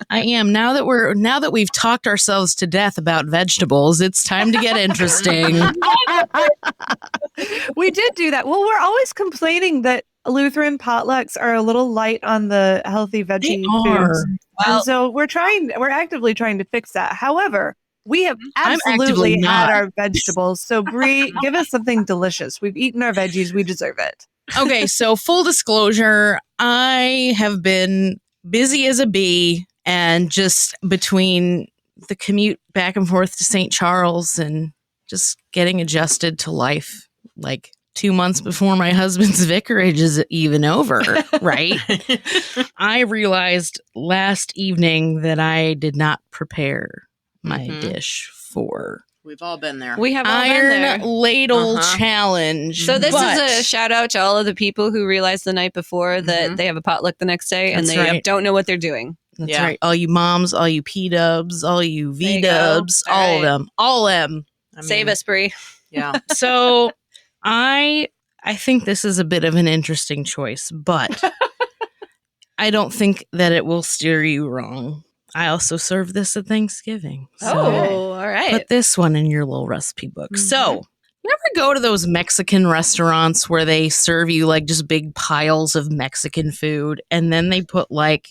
I am. Now that we've talked ourselves to death about vegetables, it's time to get interesting. We did do that. Well, we're always complaining that Lutheran potlucks are a little light on the healthy veggie foods. Well- And so we're actively trying to fix that. However, we have I'm absolutely actively had not. our vegetables. So Brie, give us something delicious. We've eaten our veggies. We deserve it. Okay, so full disclosure, I have been busy as a bee, and just between the commute back and forth to St. Charles and just getting adjusted to life like 2 months before my husband's vicarage is even over, right? I realized last evening that I did not prepare my Mhm. dish for We've all been there. We have all been there. Iron Ladle Uh-huh. Challenge. So this but- is a shout out to all of the people who realized the night before that Mhm. they have a potluck the next day and That's they right. don't know what they're doing. That's Yeah. right. All you moms, all you P-dubs, all you There you V-dubs, go. all All of right. them. All of them. Save us, Brie. Yeah. So I think this is a bit of an interesting choice, but I don't think that it will steer you wrong. I also serve this at Thanksgiving. So all right. put this one in your little recipe book. Mhm. So you ever go to those Mexican restaurants where they serve you like just big piles of Mexican food, and then they put like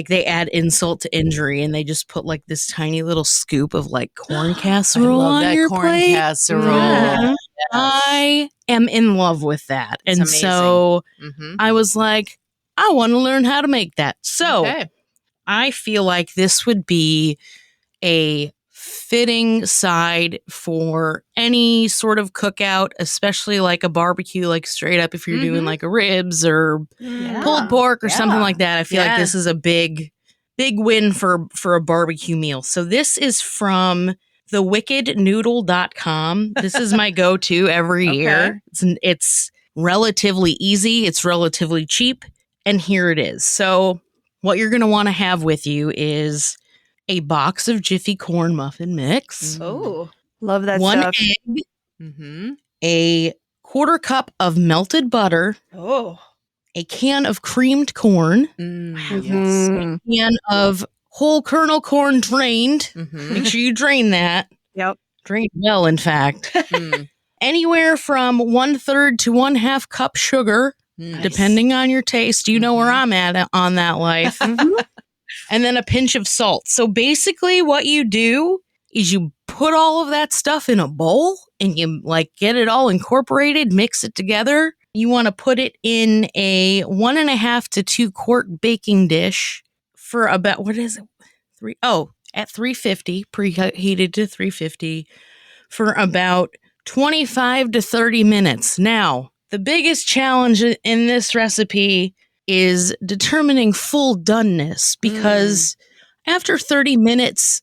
they add insult to injury, and they just put like this tiny little scoop of like corn casserole on your corn plate? casserole. Yeah. I am in love with that. It's and amazing. so Mhm. I was like, I want to learn how to make that. So Okay. I feel like this would be a fitting side for any sort of cookout, especially like a barbecue, like straight up if you're doing Mhm. like a ribs or Yeah. pulled pork or something Yeah. like that. I feel like Yeah. this is a big win for a barbecue meal. So this is from thewickednoodle.com. This is my go-to every Okay. year. It's relatively easy, it's relatively cheap, and here it is. So what you're going to want to have with you is a box of Jiffy corn muffin mix, Oh. Love that one stuff. egg, Mm-hmm. a quarter cup of melted butter, Oh. a can of creamed corn, Yes. Mhm. can of whole kernel corn drained. Mm-hmm. Make sure you drain that. Yep. Drain well, in fact. Anywhere from 1/3 to 1/2 cup sugar, depending on your taste. You know where I'm at on that life. Mhm. And then a pinch of salt. So basically, what you do is you put all of that stuff in a bowl and you like get it all incorporated, mix it together. You want to put it in a 1.5 to 2 quart baking dish for about, what is it? At 350, preheated to 350 for about 25 to 30 minutes. Now, the biggest challenge in this recipe is determining full doneness, because after 30 minutes,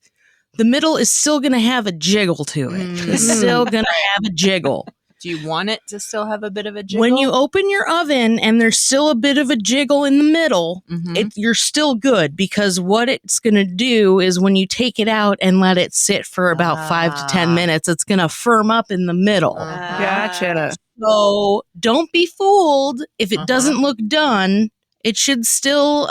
the middle is still going to have a jiggle to it. It's still going to have a jiggle. Do you want it to still have a bit of a jiggle? When you open your oven and there's still a bit of a jiggle in the middle, Mhm. you're still good, because what it's going to do is when you take it out and let it sit for about 5 to 10 minutes, it's going to firm up in the middle. Gotcha. So don't be fooled if it Uh-huh. doesn't look done. It should still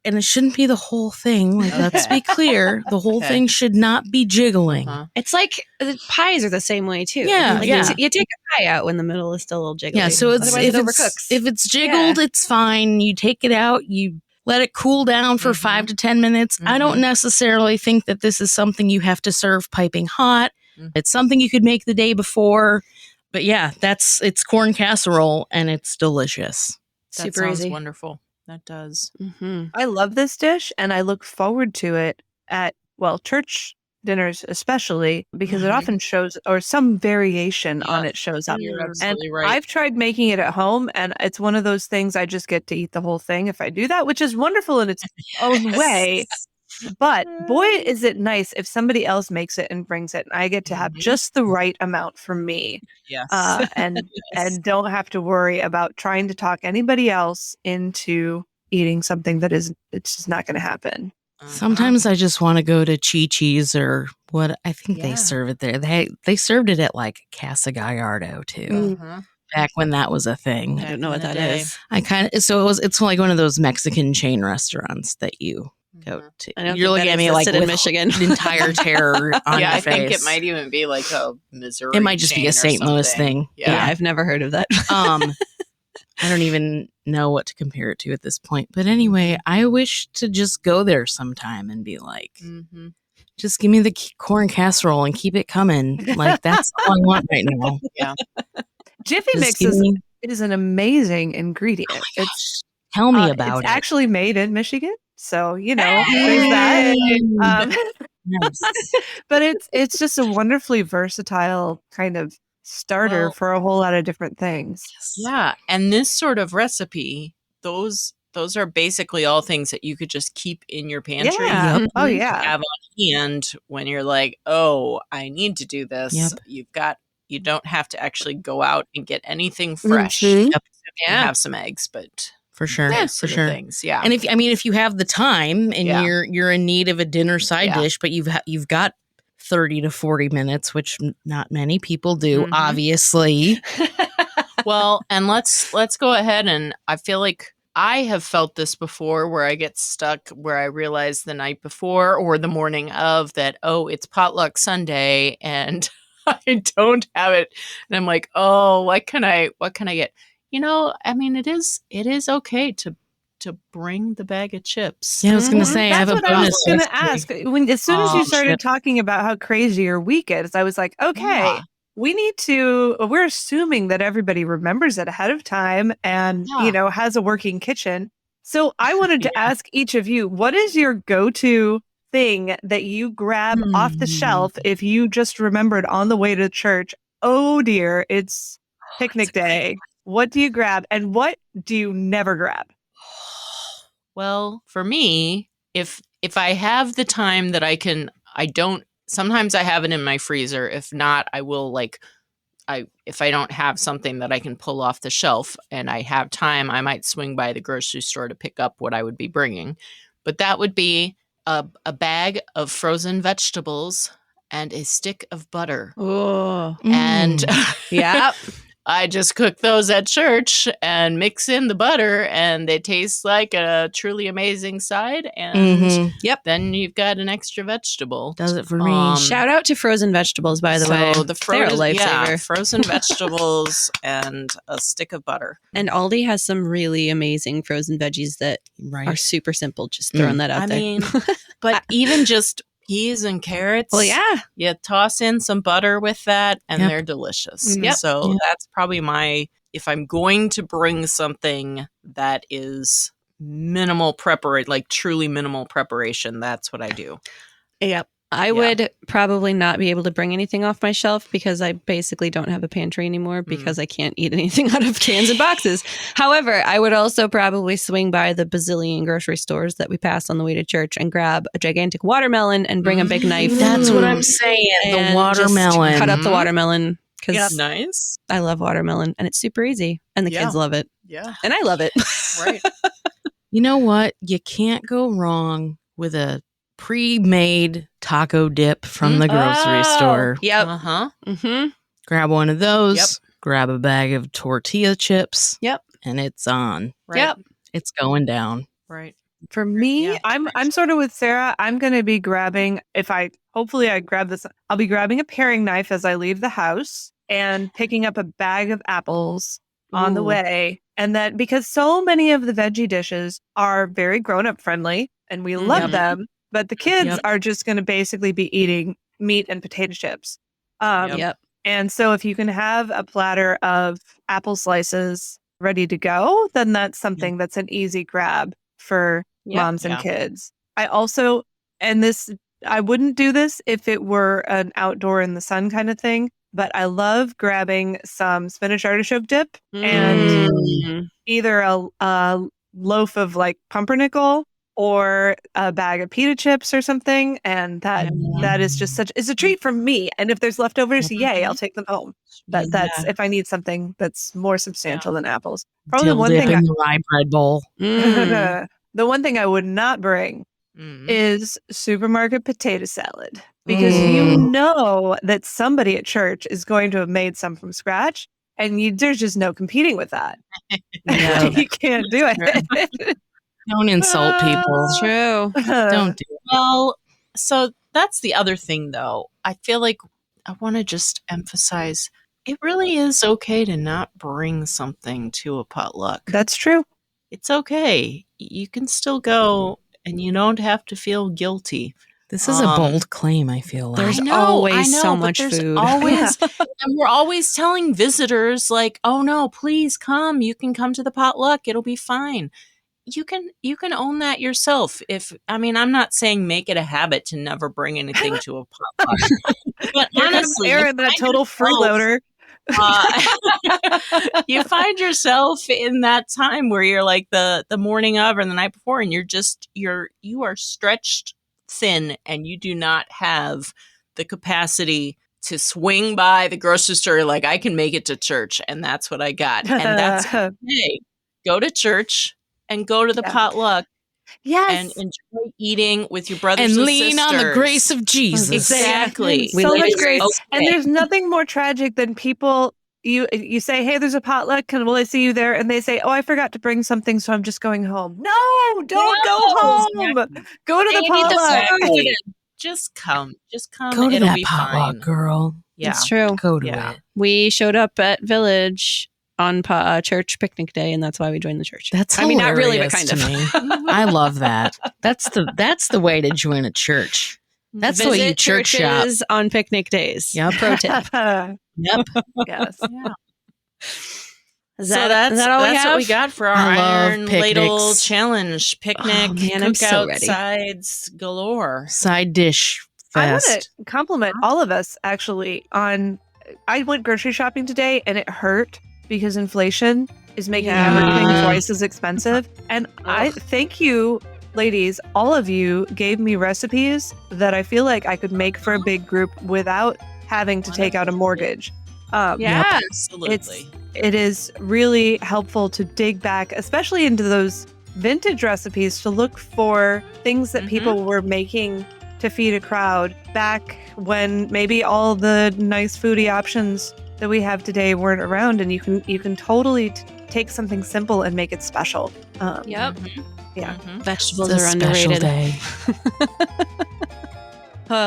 and it shouldn't be the whole thing. Like, let's be clear, the whole Okay. thing should not be jiggling. Uh-huh. It's like the pies are the same way too. Yeah, Like yeah. You take a pie out when the middle is still a little jiggly. Yeah, so it's Otherwise if it it's overcooks. if it's jiggled, it's fine. You take it out, you let it cool down for 5 to 10 minutes. I don't necessarily think that this is something you have to serve piping hot. It's something you could make the day before. But yeah, it's corn casserole and it's delicious. That Super sounds easy. wonderful. That does. Mm-hmm. I love this dish and I look forward to it at, church dinners, especially because it Mhm. often shows, or some variation on Yeah. it shows up. You're And absolutely right. I've tried making it at home, and it's one of those things I just get to eat the whole thing if I do that, which is wonderful in its own way. But boy, is it nice if somebody else makes it and brings it, and I get to have just the right amount for me, Yes. and don't have to worry about trying to talk anybody else into eating something that it's just not going to happen. Sometimes I just want to go to Chi-Chi's or what I think Yeah. they serve it there. They served it at like Casa Gallardo too. Mm. Uh-huh. back when that was a thing. I don't know what that is. It's like one of those Mexican chain restaurants that you go to. I don't You're think looking that at me like existed in with Michigan. entire terror on your I face. think it might even be like a Missouri. It might just be chain a or St. Louis something. thing. Yeah, I've never heard of that. I don't even know what to compare it to at this point. But anyway, I wish to just go there sometime and be like, just give me the corn casserole and keep it coming. Like, that's all I want right now. Yeah. Jiffy Mix is an amazing ingredient. Tell me about it's it. actually made in Michigan. So, there's that. Yes. But it's just a wonderfully versatile kind of starter for a whole lot of different things. Yeah. And this sort of recipe, those are basically all things that you could just keep in your pantry. Yeah. Yep. Oh, yeah. Have on hand when you're like, oh, I need to do this. Yep. You don't have to actually go out and get anything fresh. Mhm. Yep. You have some eggs, but For sure. For sure. Things. Yeah. And if you have the time and you're in need of a dinner side dish, but you've got 30 to 40 minutes, which not many people do, obviously. Well, and let's go ahead, and I feel like I have felt this before where I get stuck, where I realize the night before or the morning of that, oh, it's potluck Sunday and I don't have it. And I'm like, oh, what can I get? I mean, it is okay to bring the bag of chips. Yeah, I was going to say, I have a That's what I bonus. was going to ask. As soon as you started talking about how crazy your week is, I was like, okay, we're assuming that everybody remembers it ahead of time and, has a working kitchen. So I wanted to ask each of you, what is your go-to thing that you grab off the shelf if you just remembered on the way to church, oh dear, it's picnic day. What do you grab and what do you never grab? Well, for me, if I have the time that sometimes I have it in my freezer. If not, I will if I don't have something that I can pull off the shelf and I have time, I might swing by the grocery store to pick up what I would be bringing. But that would be a bag of frozen vegetables and a stick of butter. Oh, and yeah. I just cook those at church and mix in the butter, and they taste like a truly amazing side. And then you've got an extra vegetable. Does it for me. Shout out to frozen vegetables, by the way. They're a lifesaver. Frozen vegetables and a stick of butter. And Aldi has some really amazing frozen veggies that are super simple. Just throwing that out there. I mean, but even just peas and carrots. Well, yeah. You toss in some butter with that and they're delicious. Yep. So that's probably if I'm going to bring something that is minimal preparation, like truly minimal preparation, that's what I do. Yep. I would probably not be able to bring anything off my shelf because I basically don't have a pantry anymore because I can't eat anything out of cans and boxes. However, I would also probably swing by the bazillion grocery stores that we pass on the way to church and grab a gigantic watermelon and bring a big knife. That's what I'm saying. The watermelon. Just cut up the watermelon because nice. I love watermelon and it's super easy and the kids love it. Yeah. And I love it. Right. You know what? You can't go wrong with a pre-made taco dip from the grocery store. Yep. Grab one of those. Grab a bag of tortilla chips. Yep. And it's on. Right. Yep. It's going down. Right. For me, I'm sort of with Sarah. I'm going to be grabbing, hopefully I grab this, I'll be grabbing a paring knife as I leave the house and picking up a bag of apples on the way. And that because so many of the veggie dishes are very grown-up friendly and we love them. But the kids are just going to basically be eating meat and potato chips. And so if you can have a platter of apple slices ready to go, then that's something that's an easy grab for moms and kids. I also, I wouldn't do this if it were an outdoor in the sun kind of thing, but I love grabbing some spinach artichoke dip and either a loaf of like pumpernickel or a bag of pita chips or something. And that is just it's a treat for me. And if there's leftovers, yay, I'll take them home. But that's if I need something that's more substantial than apples. Probably the one thing in the rye bread bowl. The one thing I would not bring is supermarket potato salad. Because you know that somebody at church is going to have made some from scratch. and there's just no competing with that. Yeah. You can't do it. Don't insult people. It's true. Don't do it. Well, so that's the other thing, though. I feel like I want to just emphasize it really is okay to not bring something to a potluck. That's true. It's okay. You can still go and you don't have to feel guilty. This is a bold claim, I feel like. There's always so much there's food. Always, and we're always telling visitors, like, oh no, please come. You can come to the potluck. It'll be fine. You can own that yourself. I'm not saying make it a habit to never bring anything to a potluck. But honestly, Erin, that total freeloader. You find yourself in that time where you're like the morning of or the night before, and you are stretched thin, and you do not have the capacity to swing by the grocery store like I can make it to church, and that's what I got, and that's okay. Go to church and go to the potluck. Yes. And enjoy eating with your brothers and and lean sisters. on the grace of Jesus. Exactly. So much grace. Okay. And there's nothing more tragic than people, you say, hey, there's a potluck. Will I see you there? And they say, oh, I forgot to bring something, so I'm just going home. No, don't go home. Exactly. Go to the potluck. Exactly. Just come. Go to It'll that be potluck, fine. girl. Yeah. It's true. Go to Yeah. it. We showed up at Village on church picnic day, and that's why we joined the church. That's not really, but hilarious kind to of. me. I love that. That's the way to join a church. That's the way you Visit church shop. churches on picnic days. Yep. Pro tip. Yep. Yes. Yeah. Is So that all we that's have? what we got for our I love Iron Ladle picnics. challenge. Picnic, Oh, man, I'm so cookout, ready. sides galore. Side dish I want fest. to compliment all of us actually I went grocery shopping today, and it hurt because inflation is making everything twice as expensive. And I thank you, ladies. All of you gave me recipes that I feel like I could make for a big group without having to take out a mortgage. Yeah. Absolutely. It is really helpful to dig back, especially into those vintage recipes, to look for things that people were making to feed a crowd back when maybe all the nice foodie options that we have today weren't around, and you can totally take something simple and make it special. Yep. Yeah. Vegetables It's a are special underrated. day.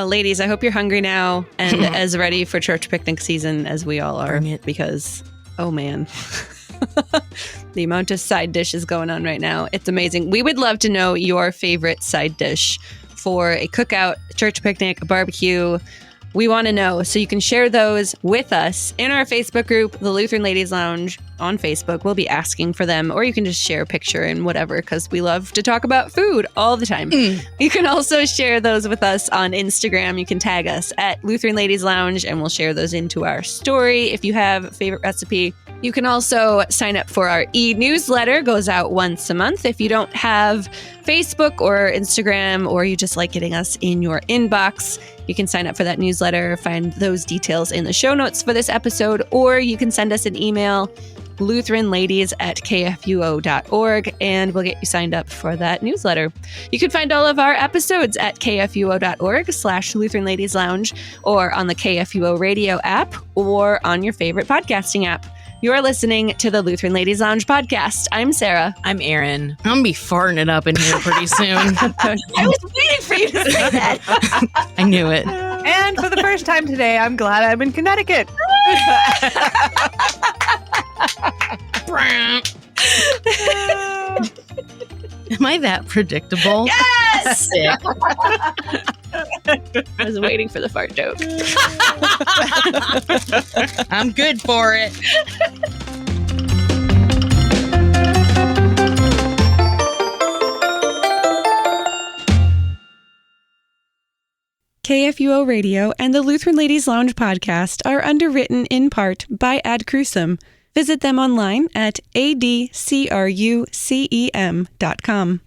Ladies, I hope you're hungry now and as ready for church picnic season as we all are. Bring it. Because, oh man, the amount of side dishes going on right now. It's amazing. We would love to know your favorite side dish for a cookout, church picnic, a barbecue. We want to know. So you can share those with us in our Facebook group, the Lutheran Ladies Lounge on Facebook. We'll be asking for them, or you can just share a picture and whatever, because we love to talk about food all the time. You can also share those with us on Instagram. You can tag us at Lutheran Ladies Lounge, and we'll share those into our story if you have a favorite recipe. You can also sign up for our e-newsletter. Goes out once a month. If you don't have Facebook or Instagram, or you just like getting us in your inbox, you can sign up for that newsletter. Find those details in the show notes for this episode, or you can send us an email, lutheranladies@kfuo.org, and we'll get you signed up for that newsletter. You can find all of our episodes at kfuo.org/Lutheran Ladies Lounge, or on the KFUO radio app, or on your favorite podcasting app. You're listening to the Lutheran Ladies Lounge podcast. I'm Sarah. I'm Erin. I'm gonna be farting it up in here pretty soon. I was waiting for you to say that. I knew it. And for the first time today, I'm glad I'm in Connecticut. Am I that predictable? Yes! Sick. I was waiting for the fart joke. I'm good for it. KFUO Radio and the Lutheran Ladies Lounge podcast are underwritten in part by Ad Crucem. Visit them online at adcrucem.com.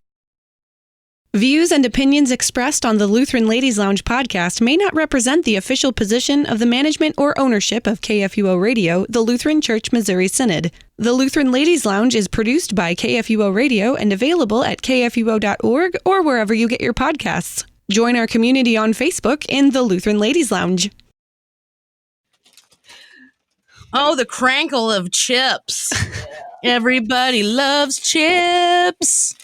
Views and opinions expressed on the Lutheran Ladies Lounge podcast may not represent the official position of the management or ownership of KFUO Radio, the Lutheran Church Missouri Synod. The Lutheran Ladies Lounge is produced by KFUO Radio and available at kfuo.org or wherever you get your podcasts. Join our community on Facebook in the Lutheran Ladies Lounge. Oh, the crankle of chips. Everybody loves chips.